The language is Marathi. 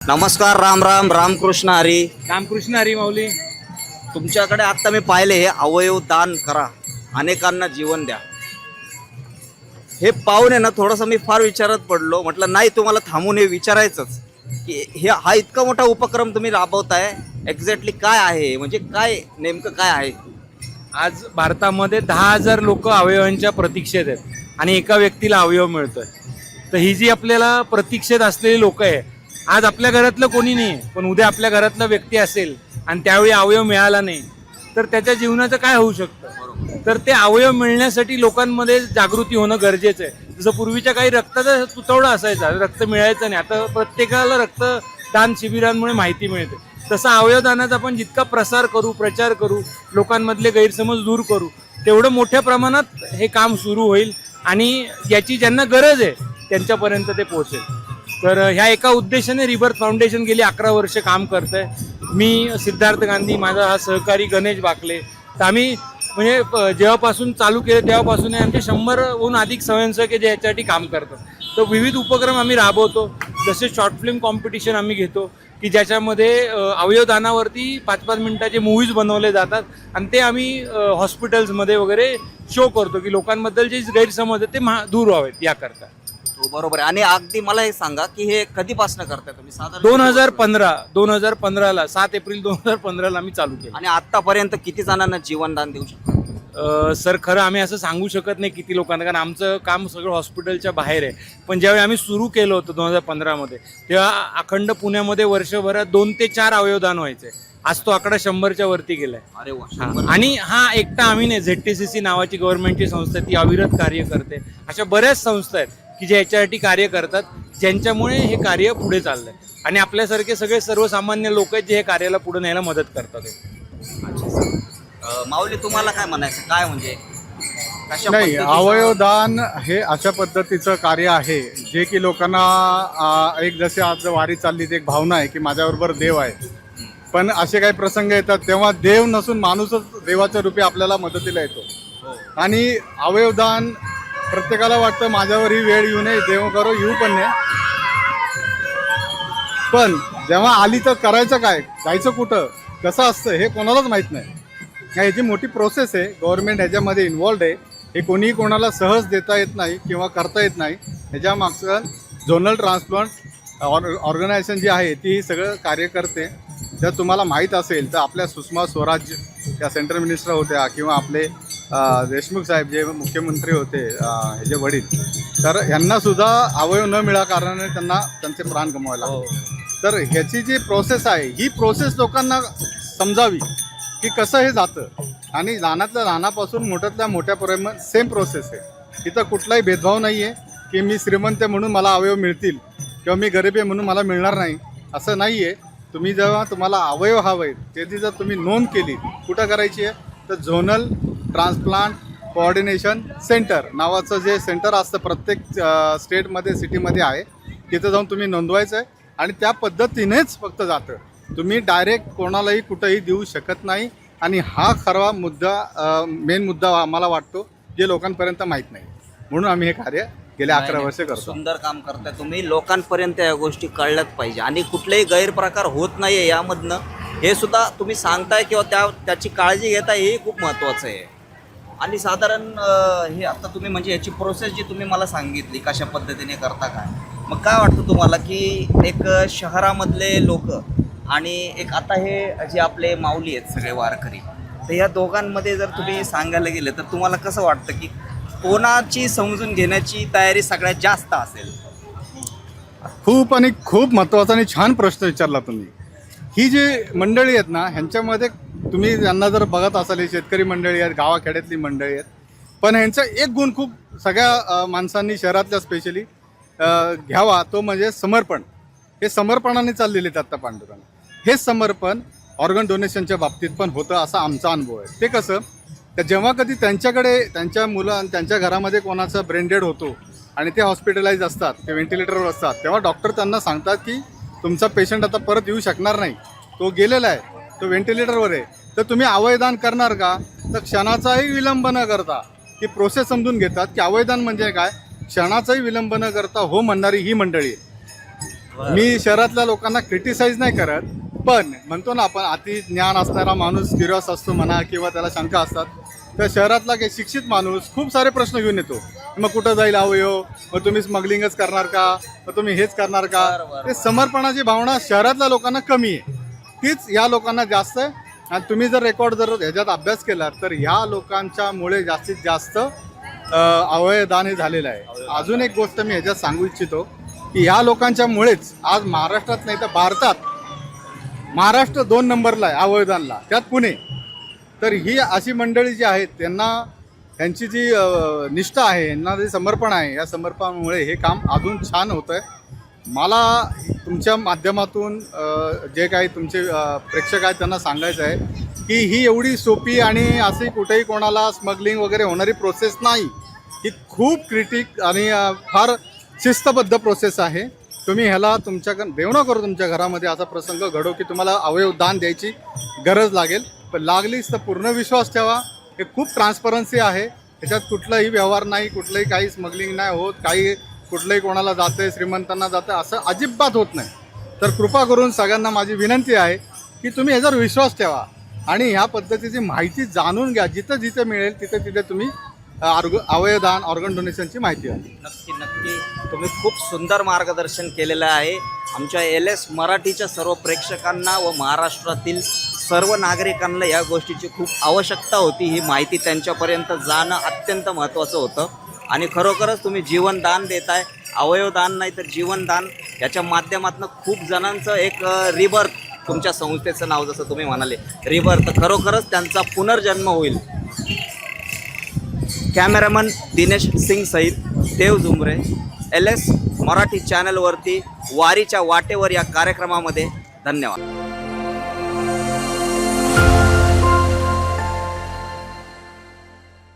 नमस्कार, राम राम, रामकृष्ण हरी. रामकृष्ण हरी माऊली. तुमच्याकडे आता मी पाहिले हे अवयव दान करा, अनेकांना जीवन द्या. हे पाहून आहे ना थोडंसं मी फार विचारात पडलो. म्हटलं नाही, तुम्हाला थांबून हे विचारायचंच की हा इतका मोठा उपक्रम तुम्ही राबवताय, एक्झॅक्टली काय आहे, म्हणजे काय नेमकं काय आहे? आज भारतामध्ये 10,000 लोक अवयवांच्या प्रतीक्षेत आहेत आणि एका व्यक्तीला अवयव मिळतोय. तर ही जी आपल्याला प्रतीक्षेत असलेली लोक आहे, आज आपल्या घरातलं कोणी नाही आहे, पण उद्या आपल्या घरातला व्यक्ती असेल आणि त्यावेळी अवयव मिळाला नाही तर त्याच्या जीवनाचं काय होऊ शकतं. तर ते अवयव मिळण्यासाठी लोकांमध्ये जागृती होणं गरजेचं आहे. जसं पूर्वीच्या काही रक्ताचा तुटवडा असायचा, रक्त मिळायचं नाही, आता प्रत्येकाला रक्तदान शिबिरांमुळे माहिती मिळते. तसा अवयवदानाचा आपण जितका प्रसार करू, प्रचार करू, लोकांमधले गैरसमज दूर करू, तेवढं मोठ्या प्रमाणात हे काम सुरू होईल आणि याची ज्यांना गरज आहे त्यांच्यापर्यंत ते पोहोचेल. तर ह्या एका उद्देशाने रिबर्थ फाउंडेशन गेली 11 वर्ष काम करत आहे. मी, सिद्धार्थ गांधी, माझा हा सहकारी गणेश बाकले, तर आम्ही म्हणजे जेव्हापासून चालू केलं तेव्हापासून आमचे 100हून अधिक स्वयंसेवक जे याच्यासाठी काम करतात. तर विविध उपक्रम आम्ही राबवतो. जसे शॉर्ट फिल्म कॉम्पिटिशन आम्ही घेतो की ज्याच्यामध्ये अवयवदानावरती 5-5 मिनिटाचे मूव्हीज बनवले जातात आणि ते आम्ही हॉस्पिटल्समध्ये वगैरे शो करतो की लोकांबद्दल जे गैरसमज आहेत ते दूर व्हावेत याकरता. हो, बरोबर आहे. आणि अगदी मला हे सांगा की हे कधीपासून करताय तुम्ही? साधारण 2015ला 7 एप्रिल 2015ला आम्ही चालू केलं. आणि आतापर्यंत किती जणांना जीवनदान देऊ शकतो? सर, खरं आम्ही असं सांगू शकत नाही किती लोकांना, कारण आमचं काम सगळं हॉस्पिटलच्या बाहेर आहे. पण ज्यावेळी आम्ही सुरू केलं होतं 2015मध्ये, तेव्हा अखंड पुण्यामध्ये वर्षभरात 2 ते 4 अवयवदान व्हायचे. आज तो आकडा 100च्या वरती गेलाय. अरे वा. आणि हा एकटा आम्ही नाही, ZTCC नावाची गव्हर्नमेंटची संस्था आहे, ती अविरत कार्य करते. अशा बऱ्याच संस्था आहेत की जे याच्यासाठी कार्य करतात, ज्यांच्यामुळे हे कार्य पुढे चाललंय आणि आपल्यासारखे सगळे सर्वसामान्य लोक आहेत जे हे कार्याला पुढे न्यायला मदत करतात. माऊली, तुम्हाला काय म्हणायचं, काय म्हणजे नाही, अवयवदान हे अशा पद्धतीचं कार्य आहे जे की लोकांना एक जसे आज वारी चालली ती एक भावना आहे की माझ्याबरोबर देव आहे. पण असे काही प्रसंग येतात तेव्हा देव नसून माणूसच देवाच्या रूपी आपल्याला मदतीला येतो. आणि अवयवदान प्रत्येकाला वाटतं माझ्यावर ही वेळ येऊ नये, देव करो, येऊ पण नाही. पण जेव्हा आली तर करायचं काय, जायचं कुठं, कसं असतं हे कोणालाच माहीत नाही. ह्याची मोठी प्रोसेस आहे. गव्हर्नमेंट ह्याच्यामध्ये इन्व्हॉल्ड आहे. हे कोणीही कोणाला सहज देता येत नाही किंवा करता येत नाही. ह्याच्या मागचं झोनल ट्रान्सप्लांट ऑर्गनायझेशन जी आहे ती सगळं कार्य करते. जर तुम्हाला माहीत असेल तर आपल्या सुषमा स्वराज या सेंट्रल मिनिस्टर होत्या किंवा आपले देशमुख साहेब जे मुख्यमंत्री होते, ह्याचे वडील, तर यांनासुद्धा अवयव न मिळा कारणाने त्यांना त्यांचे प्राण गमवायला लागले. तर ह्याची जी प्रोसेस आहे ही प्रोसेस लोकांना समजावी की कसं हे जातं. आणि लहानातल्या लहानापासून मोठ्यातल्या मोठ्यापर्यंत सेम प्रोसेस आहे. इथं कुठलाही भेदभाव नाही आहे की मी श्रीमंत आहे म्हणून मला अवयव मिळतील किंवा मी गरीब आहे म्हणून मला मिळणार नाही, असं नाही आहे. तुम्ही जेव्हा तुम्हाला अवयव हवं आहे त्याची जर तुम्ही नोंद केली, कुठं करायची आहे तर झोनल ट्रान्सप्लांट कोऑर्डिनेशन सेंटर नावाचं जे सेंटर असतं प्रत्येक स्टेटमध्ये, सिटीमध्ये आहे, तिथं जाऊन तुम्ही नोंदवायचं आहे. आणि त्या पद्धतीनेच फक्त जातं. तुम्ही डायरेक्ट कोणालाही कुठंही देऊ शकत नाही. आणि हा खरा मुद्दा, मेन मुद्दा आम्हाला वाटतो जे लोकांपर्यंत माहीत नाही. म्हणून आम्ही हे कार्य गेल्या 11 वर्ष करतो. सुंदर काम करताय तुम्ही. लोकांपर्यंत या गोष्टी कळल्याच पाहिजे आणि कुठलेही गैरप्रकार होत नाहीये यामधनं, हे सुद्धा तुम्ही सांगताय किंवा त्याची काळजी घेताय, हे खूप महत्त्वाचं आहे. आणि साधारण हे आता तुम्ही म्हणजे याची प्रोसेस जी तुम्ही मला सांगितली कशा पद्धतीने करता काय, मग काय वाटतं तुम्हाला की एक शहरामधले लोक आणि एक आता हे जे आपले माऊली आहेत सगळे वारकरी, तर या दोघांमध्ये जर तुम्ही सांगायला गेले तर तुम्हाला कसं वाटतं की कोणाची समजून घेण्याची तयारी सगळ्यात जास्त असेल? खूप महत्त्वाचा आणि छान प्रश्न विचारला तुम्ही. ही जी मंडळी आहेत ना, ह्यांच्यामध्ये तुम्ही यांना जर बघत असाल, ही शेतकरी मंडळी आहेत, गावाखेड्यातली मंडळी आहेत, पण ह्यांचा एक गुण खूप सगळ्या माणसांनी शहरातल्या स्पेशली घ्यावा, तो म्हणजे समर्पण. हे समर्पणाने चाललेले आहेत आत्ता पांडुरंग. हे समर्पण ऑर्गन डोनेशनच्या बाबतीत पण होतं असा आमचा अनुभव आहे. ते कसं, तर जेव्हा कधी त्यांच्याकडे त्यांच्या मुलं त्यांच्या घरामध्ये कोणाचा ब्रेन डेड होतो आणि ते हॉस्पिटलाइज असतात, ते व्हेंटिलेटरवर असतात, तेव्हा डॉक्टर त्यांना सांगतात की तुमचा पेशंट आता परत येऊ शकणार नाही, तो गेलेला आहे, तो व्हेंटिलेटरवर आहे, तर तुम्ही अवयवदान करणार का? तर क्षणाचाही विलंब न करता ती प्रोसेस समजून घेतात की अवयवदान म्हणजे काय, क्षणाचाही विलंब न करता हो म्हणणारी ही मंडळी आहे. मी शहरातल्या लोकांना क्रिटिसाइज नाही करत, पण म्हणतो ना आपण अति ज्ञान असणारा माणूस क्युरियस असतो म्हणा किंवा त्याला शंका असतात, तर शहरातला काही शिक्षित माणूस खूप सारे प्रश्न घेऊन येतो. मग कुठं जाईल अवयव, मग तुम्ही स्मगलिंगच करणार का, मग तुम्ही हेच करणार का. ते समर्पणाची भावना शहरातल्या लोकांना कमी आहे, तीच या लोकांना जास्त आहे. आणि तुम्ही जर रेकॉर्ड जर ह्याच्यात अभ्यास केला तर ह्या लोकांच्यामुळे जास्तीत जास्त अवयवदान हे झालेलं आहे. अजून एक गोष्ट मी ह्याच्यात सांगू इच्छितो की ह्या लोकांच्यामुळेच आज महाराष्ट्रात नाही तर भारतात महाराष्ट्र 2 नंबरला आहे अवयवदानला, त्यात पुणे. तर ही अशी मंडळी जी आहेत त्यांची जी निष्ठा आहे, यांना जे समर्पण आहे, या समर्पणामुळे हे काम अजून छान होतं आहे. मला तुमच्या माध्यमातून जे काही तुमचे प्रेक्षक आहेत त्यांना सांगायचं आहे की ही एवढी सोपी आणि अशी कुठेही कोणाला स्मगलिंग वगैरे होणारी प्रोसेस नाही. ही खूप क्रिटिक आणि फार शिस्तबद्ध प्रोसेस आहे. तुम्ही ह्याला तुमच्या देव न करू तुमच्या घरामध्ये असा प्रसंग घडो की तुम्हाला अवयवदान द्यायची गरज लागेल, पण लागलीच तर पूर्ण विश्वास ठेवा. हे खूप ट्रान्सपरन्सी आहे, त्याच्यात कुठलाही व्यवहार नाही, कुठलंही काही स्मगलिंग नाही होत, काही कुठलंही कोणाला जातं श्रीमंतांना जातं असं अजिबात होत नाही. तर कृपा करून सगळ्यांना माझी विनंती आहे की तुम्ही ह्याच्यावर विश्वास ठेवा आणि ह्या पद्धतीची माहिती जाणून घ्या. जिथं जिथं मिळेल तिथे तिथे तुम्ही अवयवदान ऑर्गन डोनेशनची माहिती द्या. नक्की नक्की तुम्ही खूप सुंदर मार्गदर्शन केलेलं आहे. आमच्या LS मराठीच्या सर्व प्रेक्षकांना व महाराष्ट्रातील सर्व नागरिकांना या गोष्टीची खूप आवश्यकता होती. ही माहिती त्यांच्यापर्यंत जाणं अत्यंत महत्त्वाचं होतं आणि खरोखरच तुम्ही जीवनदान देताय. अवयवदान नाही तर जीवनदान याच्या माध्यमातून खूप जणांचं एक रिबर्थ, तुमच्या संस्थेचं नाव जसं तुम्ही म्हणाले रिबर्थ, खरोखरच त्यांचा पुनर्जन्म होईल. कॅमेरामन दिनेश सिंग सहित देव झुमरे, LS मराठी चॅनलवरती वारीच्या वाटेवर या कार्यक्रमामध्ये. धन्यवाद.